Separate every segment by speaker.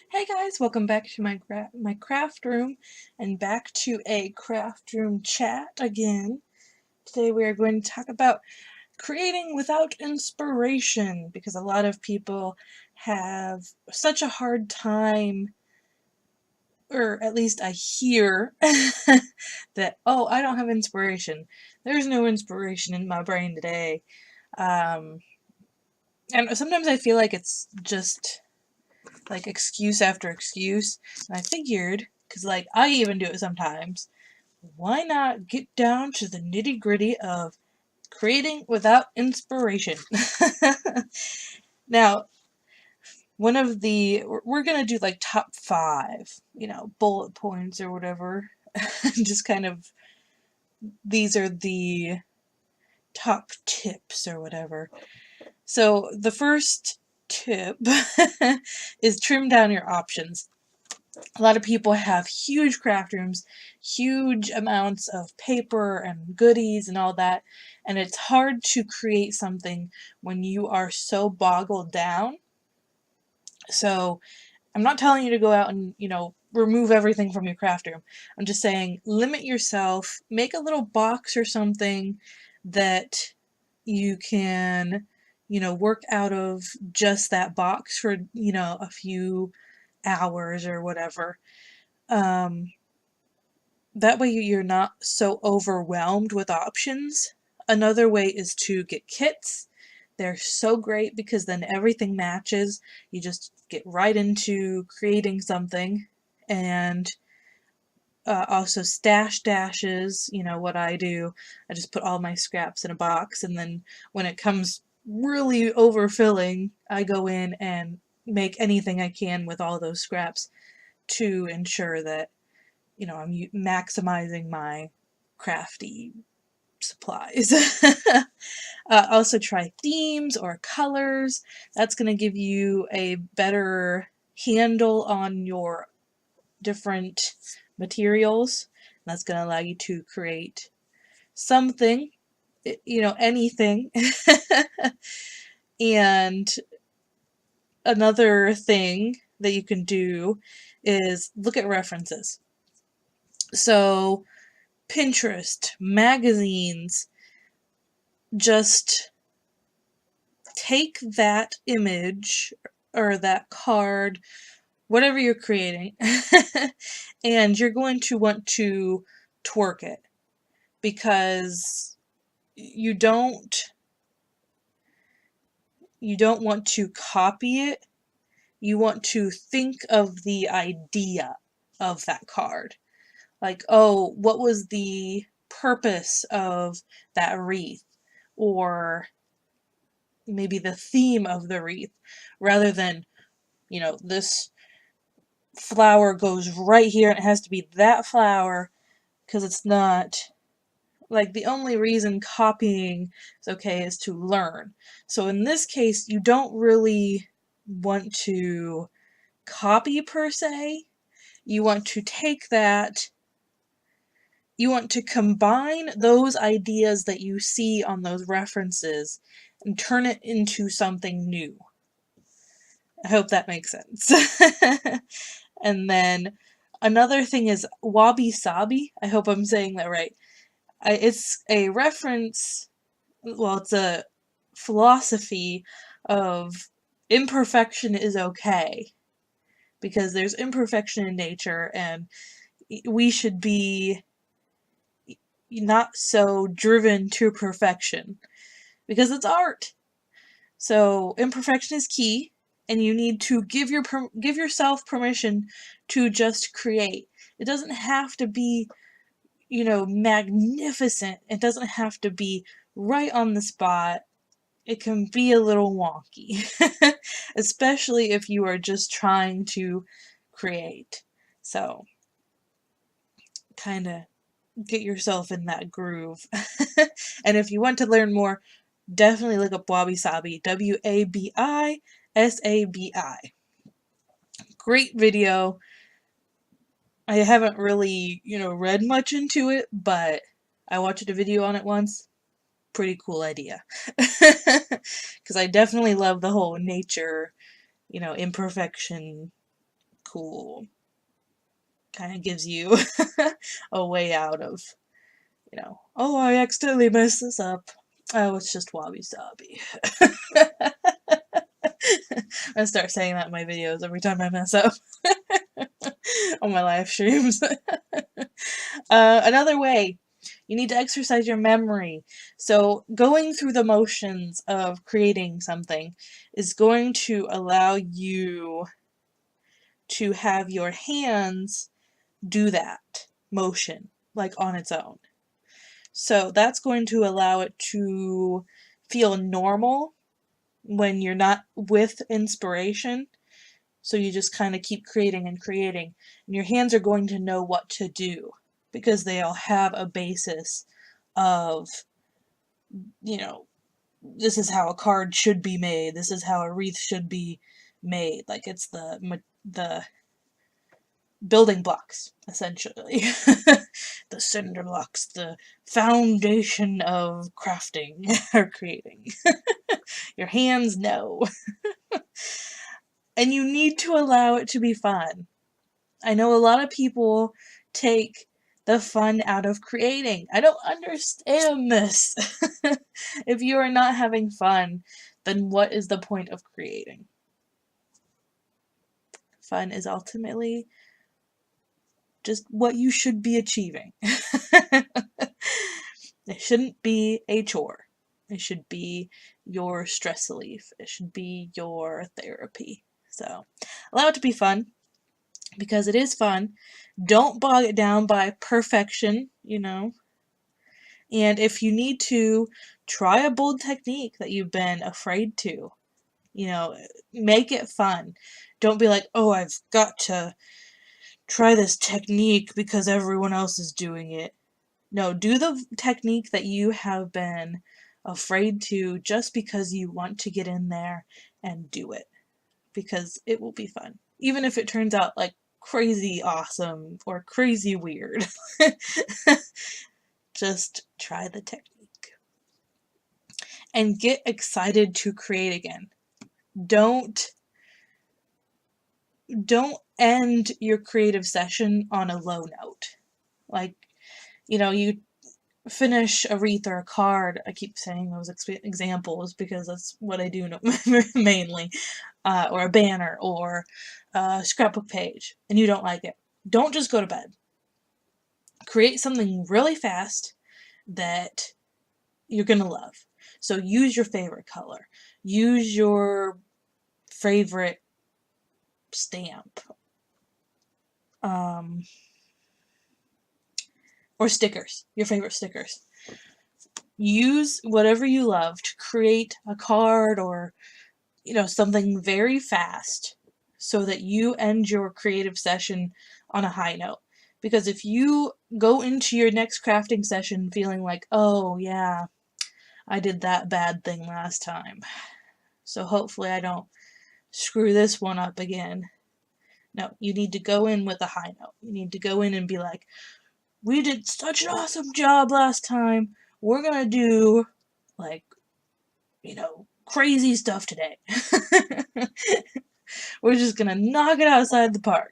Speaker 1: Hey guys, welcome back to my craft room and back to a craft room chat again. Today we are going to talk about creating without inspiration because a lot of people have such a hard time, or at least I hear that, oh, I don't have inspiration. There's no inspiration in my brain today. Um, and sometimes I feel like it's just like excuse after excuse. And I figured, because like I even do it sometimes, why not get down to the nitty gritty of creating without inspiration? Now, we're gonna do like top 5, bullet points or whatever. Just kind of, these are the top tips or whatever. So the first tip is trim down your options. A lot of people have huge craft rooms, huge amounts of paper and goodies and all that, and it's hard to create something when you are so boggled down. So I'm not telling you to go out and, remove everything from your craft room. I'm just saying limit yourself, make a little box or something that you can, work out of just that box for, a few hours or whatever. That way you're not so overwhelmed with options. Another way is to get kits. They're so great because then everything matches. You just get right into creating something. And also stash dashes, what I do. I just put all my scraps in a box, and then when it comes really overfilling, I go in and make anything I can with all those scraps to ensure that I'm maximizing my crafty supplies. Also try themes or colors. That's going to give you a better handle on your different materials. That's going to allow you to create something, anything. And another thing that you can do is look at references. So Pinterest, magazines, just take that image or that card, whatever you're creating, and you're going to want to twerk it because you don't want to copy it. You want to think of the idea of that card. Like, oh, what was the purpose of that wreath? Or maybe the theme of the wreath, rather than, this flower goes right here and it has to be that flower, because it's not. Like, the only reason copying is okay is to learn. So in this case, you don't really want to copy per se. You want to take that, you want to combine those ideas that you see on those references and turn it into something new. I hope that makes sense. And then another thing is wabi sabi. I hope I'm saying that right. It's a reference, well, it's a philosophy of imperfection is okay, because there's imperfection in nature, and we should be not so driven to perfection because it's art. So imperfection is key, and you need to give yourself permission to just create. It doesn't have to be, magnificent. It doesn't have to be right on the spot. It can be a little wonky, especially if you are just trying to create. So, kind of get yourself in that groove. And if you want to learn more, definitely look up Wabi Sabi, Wabisabi. Great video. I haven't really, read much into it, but I watched a video on it once. Pretty cool idea. Because I definitely love the whole nature, imperfection cool. Kind of gives you a way out of, you know, oh, I accidentally messed this up. Oh, it's just wabi sabi. I start saying that in my videos every time I mess up on my live streams. Another way, you need to exercise your memory. So going through the motions of creating something is going to allow you to have your hands do that motion, like on its own. So that's going to allow it to feel normal when you're not with inspiration. So you just kind of keep creating and creating, and your hands are going to know what to do because they all have a basis of, you know, this is how a card should be made, this is how a wreath should be made. Like, it's the building blocks, essentially. The cinder blocks, the foundation of crafting or creating. Your hands know. And you need to allow it to be fun. I know a lot of people take the fun out of creating. I don't understand this. If you are not having fun, then what is the point of creating? Fun is ultimately just what you should be achieving. It shouldn't be a chore. It should be your stress relief. It should be your therapy. So allow it to be fun, because it is fun. Don't bog it down by perfection, you know. And if you need to, try a bold technique that you've been afraid to. You know, make it fun. Don't be like, oh, I've got to try this technique because everyone else is doing it. No, do the technique that you have been afraid to just because you want to get in there and do it. Because it will be fun. Even if it turns out like crazy awesome or crazy weird. Just try the technique. And get excited to create again. Don't end your creative session on a low note. Like, you know, you finish a wreath or a card. I keep saying those examples because that's what I do mainly. Or a banner or a scrapbook page, and you don't like it. Don't just go to bed. Create something really fast that you're going to love. So use your favorite color. Use your favorite stamp. Or stickers. Your favorite stickers. Use whatever you love to create a card or, you know, something very fast so that you end your creative session on a high note. Because if you go into your next crafting session feeling like, oh yeah, I did that bad thing last time, so hopefully I don't screw this one up again. No, you need to go in with a high note. You need to go in and be like, we did such an awesome job last time. We're gonna do, like, you know, crazy stuff today. We're just gonna knock it outside the park.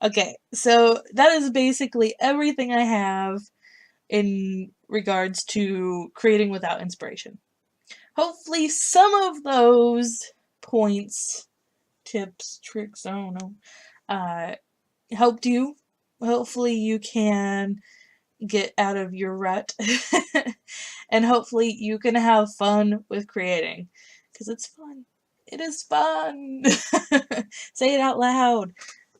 Speaker 1: Okay, so that is basically everything I have in regards to creating without inspiration. Hopefully some of those points, tips, tricks, I don't know, helped you. Hopefully you can get out of your rut. And hopefully you can have fun with creating. Because it's fun. It is fun. Say it out loud.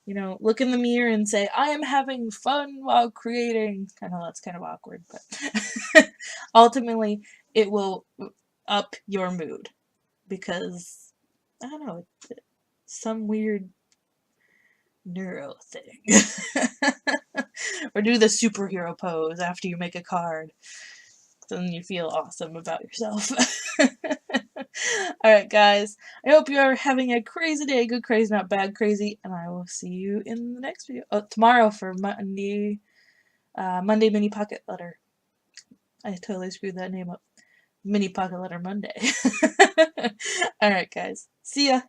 Speaker 1: You know, look in the mirror and say, I am having fun while creating. I know that's kind of awkward, but ultimately it will up your mood. Because, I don't know, it's some weird neuro thing. Or do the superhero pose after you make a card. Then you feel awesome about yourself. Alright guys, I hope you are having a crazy day, good crazy, not bad crazy, and I will see you in the next video. Oh, tomorrow for Monday Mini Pocket Letter. I totally screwed that name up. Mini Pocket Letter Monday. Alright guys, see ya!